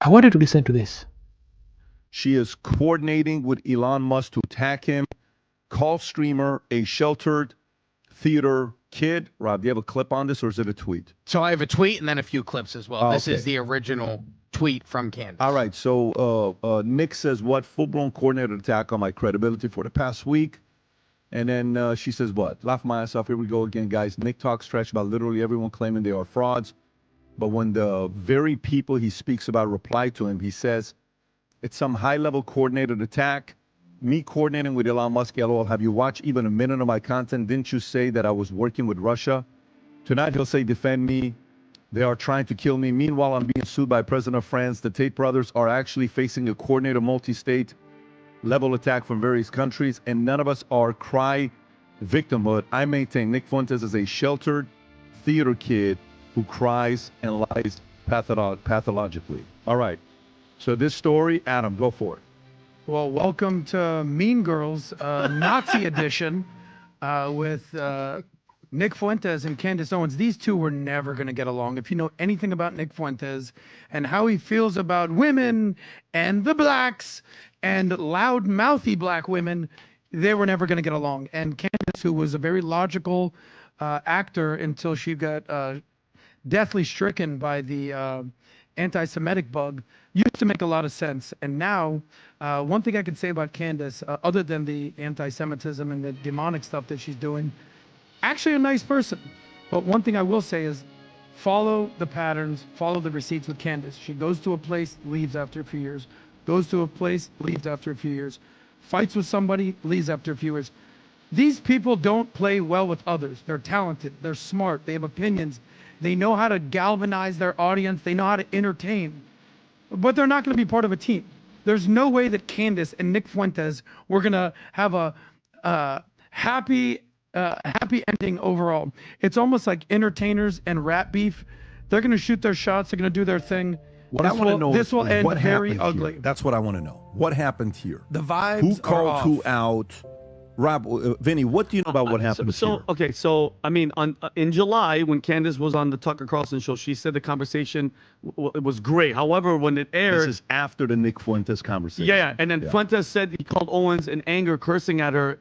I wanted to listen to this. She is coordinating with Elon Musk to attack him. Call streamer a sheltered theater kid. Rob, do you have a clip on this, or is it a tweet? So I have a tweet and then a few clips as well. Oh, this okay. is the original tweet from Candace. All right, so Nick says, what? Full-blown coordinated attack on my credibility for the past week. And then she says, what? Laugh my ass off. Here we go again, guys. Nick talks trash about literally everyone claiming they are frauds. But when the very people he speaks about reply to him, he says, it's some high-level coordinated attack. Me coordinating with Elon Musk, LOL. Have you watched even a minute of my content? Didn't you say that I was working with Russia? Tonight he'll say, defend me. They are trying to kill me. Meanwhile, I'm being sued by President of France. The Tate brothers are actually facing a coordinated multi-state level attack from various countries, and none of us are cry victimhood. I maintain Nick Fuentes is a sheltered theater kid who cries and lies pathologically. All right. So this story, Adam, go for it. Well, welcome to Mean Girls Nazi edition with Nick Fuentes and Candace Owens. These two were never going to get along. If you know anything about Nick Fuentes and how he feels about women and the blacks and loud, mouthy black women, they were never going to get along. And Candace, who was a very logical actor until she got deathly stricken by the anti-Semitic bug, used to make a lot of sense. And now, one thing I could say about Candace, other than the anti-Semitism and the demonic stuff that she's doing, actually a nice person. But one thing I will say is follow the patterns, follow the receipts with Candace. She goes to a place, leaves after a few years. Goes to a place, leaves after a few years. Fights with somebody, leaves after a few years. These people don't play well with others. They're talented. They're smart. They have opinions. They know how to galvanize their audience. They know how to entertain. But they're not going to be part of a team. There's no way that Candace and Nick Fuentes were going to have a happy ending overall. It's almost like entertainers and rat beef. They're going to shoot their shots. They're going to do their thing. What I want to know this will end what very ugly. Here. That's what I want to know. What happened here? The vibes Who called are who off. out? Rob, Vinny, what do you know about what happened here? Okay, so I mean, in July when Candace was on the Tucker Carlson show, she said the conversation it was great. However, when it aired, This is after the Nick Fuentes conversation. yeah, and then Fuentes said he called Owens in anger, cursing at her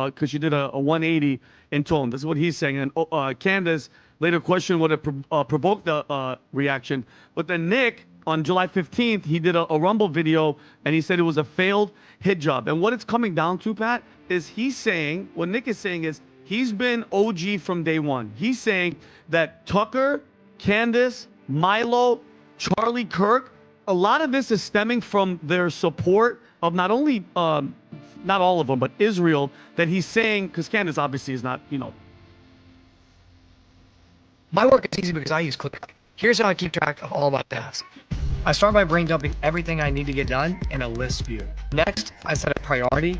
because she did a 180 in tone. This is what he's saying. And Candace later questioned what it provoked the reaction. But then Nick, on July 15th, he did a Rumble video, and he said it was a failed hit job. And what it's coming down to, Pat, is he's saying, what Nick is saying is, he's been OG from day one. He's saying that Tucker, Candace, Milo, Charlie Kirk, a lot of this is stemming from their support of not only, not all of them, but Israel, that he's saying, because Candace obviously is not, you know. My work is easy because I use ClickUp. Here's how I keep track of all my tasks. I start by brain dumping everything I need to get done in a list view. Next, I set a priority.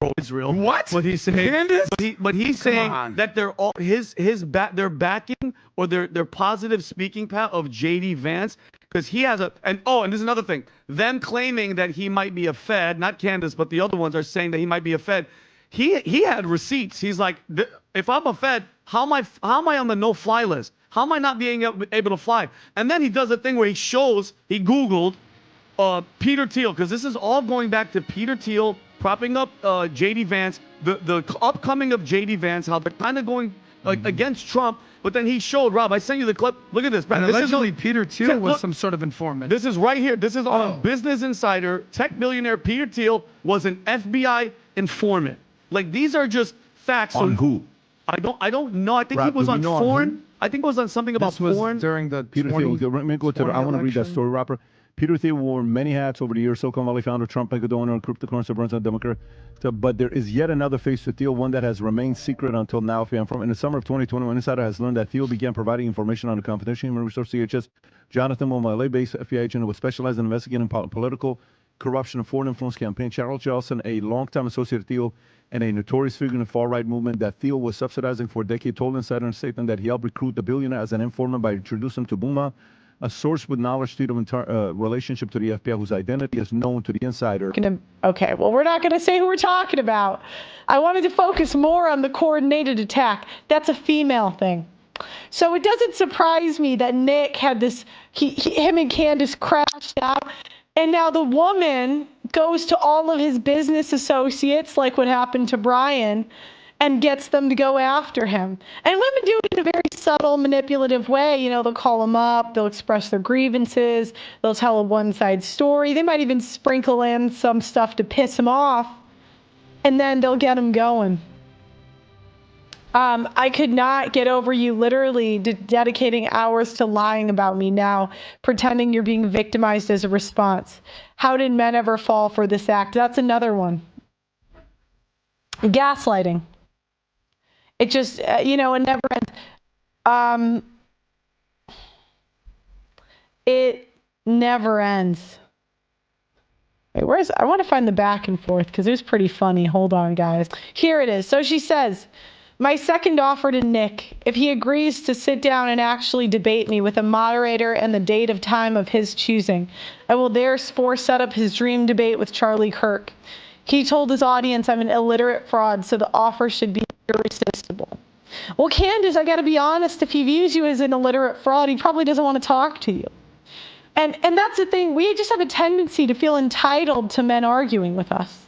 Pro-Israel. What? But he's saying, Candace? but he's saying on. that they're all they're backing or their positive speaking power of JD Vance, because he has and there's another thing. Them claiming that he might be a Fed, not Candace, but the other ones are saying that he might be a Fed. He had receipts. He's like, if I'm a Fed, how am I on the no-fly list? How am I not being able to fly? And then he does a thing where he Googled Peter Thiel, because this is all going back to Peter Thiel propping up JD Vance, the upcoming of JD Vance, how they're kind of going against Trump. But then he showed, Rob, I sent you the clip. Look at this. And This allegedly, is Peter Thiel was look, some sort of informant. This is right here. This is on Business Insider. Tech billionaire Peter Thiel was an FBI informant. Like, these are just facts. On who? I don't know. I think Rob, he was do we on know on foreign. who? I think it was on something about This was foreign. during the Peter Thiel. Let me go to I want to read that election. story, Robert. Peter Thiel wore many hats over the years. Silicon Valley founder, Trump mega donor, and cryptocurrency runs on Democrat. But there is yet another face to Thiel, one that has remained secret until now. In the summer of 2021, Insider has learned that Thiel began providing information on the confidential human resource CHS. Jonathan Moore, LA-based FBI agent who was specialized in investigating political corruption and foreign influence campaign. Charles Carlson, a longtime associate of Thiel and a notorious figure in the far-right movement that Thiel was subsidizing for a decade, told Insider in a statement that he helped recruit the billionaire as an informant by introducing him to Buma, a source with knowledge to the relationship to the FBI, whose identity is known to the Insider. Okay, well, we're not going to say who we're talking about. I wanted to focus more on the coordinated attack. That's a female thing. So it doesn't surprise me that Nick had this, him and Candace crashed out. And now the woman goes to all of his business associates, like what happened to Brian, and gets them to go after him. And women do it in a very subtle, manipulative way. You know, they'll call them up, they'll express their grievances, they'll tell a one-side story. They might even sprinkle in some stuff to piss him off, and then they'll get him going. I could not get over you literally dedicating hours to lying about me now, pretending you're being victimized as a response. How did men ever fall for this act? That's another one. Gaslighting. It just, it never ends. It never ends. Wait, I want to find the back and forth because it was pretty funny. Hold on, guys. Here it is. So she says, my second offer to Nick, if he agrees to sit down and actually debate me with a moderator and the date of time of his choosing, I will therefore set up his dream debate with Charlie Kirk. He told his audience I'm an illiterate fraud, so the offer should be irresistible. Well, Candace, I got to be honest, if he views you as an illiterate fraud, he probably doesn't want to talk to you. And that's the thing. We just have a tendency to feel entitled to men arguing with us.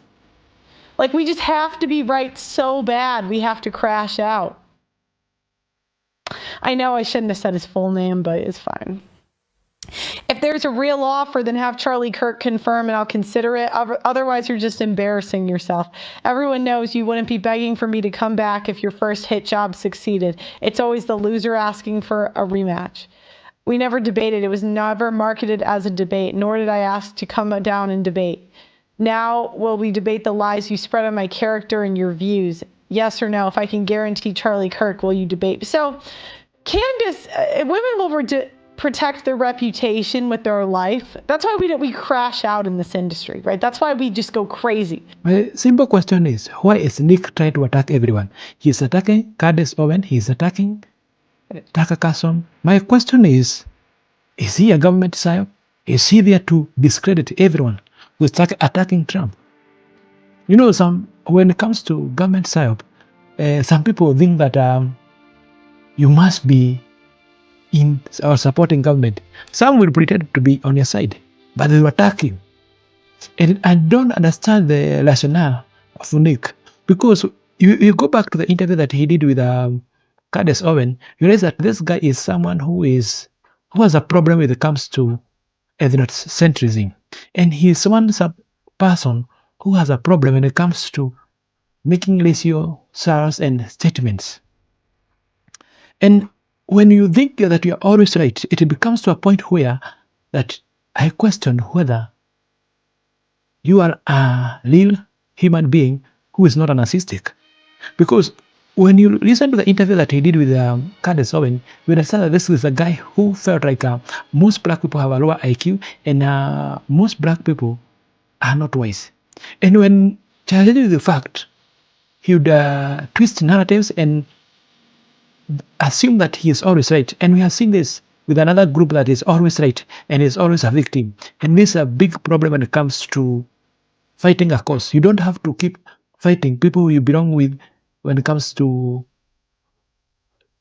Like, we just have to be right so bad, we have to crash out. I know I shouldn't have said his full name, but it's fine. If there's a real offer, then have Charlie Kirk confirm and I'll consider it. Otherwise, you're just embarrassing yourself. Everyone knows you wouldn't be begging for me to come back if your first hit job succeeded. It's always the loser asking for a rematch. We never debated. It was never marketed as a debate, nor did I ask to come down and debate. Now will we debate the lies you spread on my character and your views? Yes or no? If I can guarantee Charlie Kirk, will you debate? So, Candace, women will protect their reputation with their life. That's why we crash out in this industry, right? That's why we just go crazy. My simple question is, why is Nick trying to attack everyone? He's attacking Candace Owens, he's attacking Tucker Carlson. My question is he a government psyop? Is he there to discredit everyone who's attacking Trump? You know, when it comes to government psyop, some people think that you must be in or supporting government. Some will pretend to be on your side, but they will attack you. And I don't understand the rationale of Nick, because you go back to the interview that he did with Candace Owens, you realize that this guy is someone who has a problem when it comes to ethnocentrism. And he's one person who has a problem when it comes to making ratio, SARS, and statements. And when you think that you are always right, it becomes to a point where that I question whether you are a real human being who is not a narcissistic. Because when you listen to the interview that he did with Candace Owens, you understand that this is a guy who felt like most black people have a lower IQ and most black people are not wise. And when challenged with the fact, he would twist narratives and assume that he is always right. And we have seen this with another group that is always right and is always a victim. And this is a big problem when it comes to fighting a cause. You don't have to keep fighting people you belong with when it comes to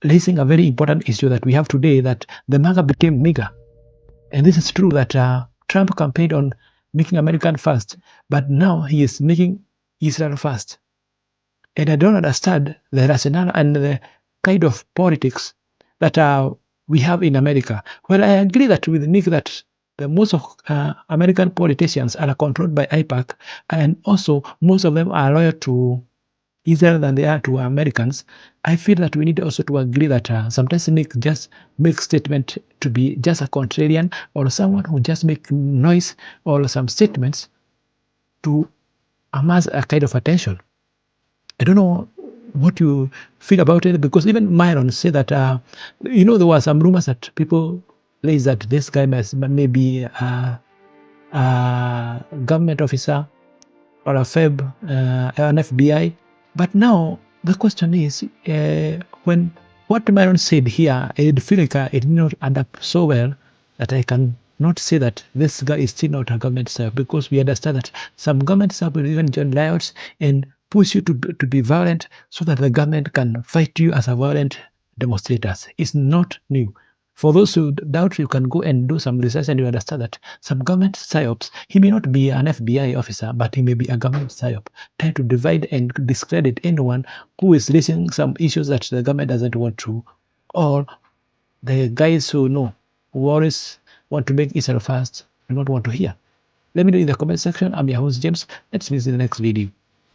raising a very important issue that we have today, that the MAGA became MAGA. And this is true that Trump campaigned on making America first, but now he is making Israel first. And I don't understand the rationale and the kind of politics that we have in America. Well, I agree that with Nick that most of American politicians are controlled by IPAC, and also most of them are loyal to Israel than they are to Americans. I feel that we need also to agree that sometimes Nick just makes statement to be just a contrarian or someone who just make noise or some statements to amass a kind of attention. I don't know what you feel about it, because even Myron said that, there were some rumors that people raised that this guy may be a government officer or a FEB, an FBI. But now the question is, when what Myron said here, I feel like it did not add up so well that I can not say that this guy is still not a government staff, because we understand that some government staff will even join riots and push you to be violent so that the government can fight you as a violent demonstrators. It's not new. For those who doubt, you can go and do some research and you understand that some government psyops, he may not be an FBI officer, but he may be a government psyop, trying to divide and discredit anyone who is raising some issues that the government doesn't want to, or the guys who know, who always want to make Israel fast, do not want to hear. Let me know in the comment section. I'm your host, James. Let's meet in the next video.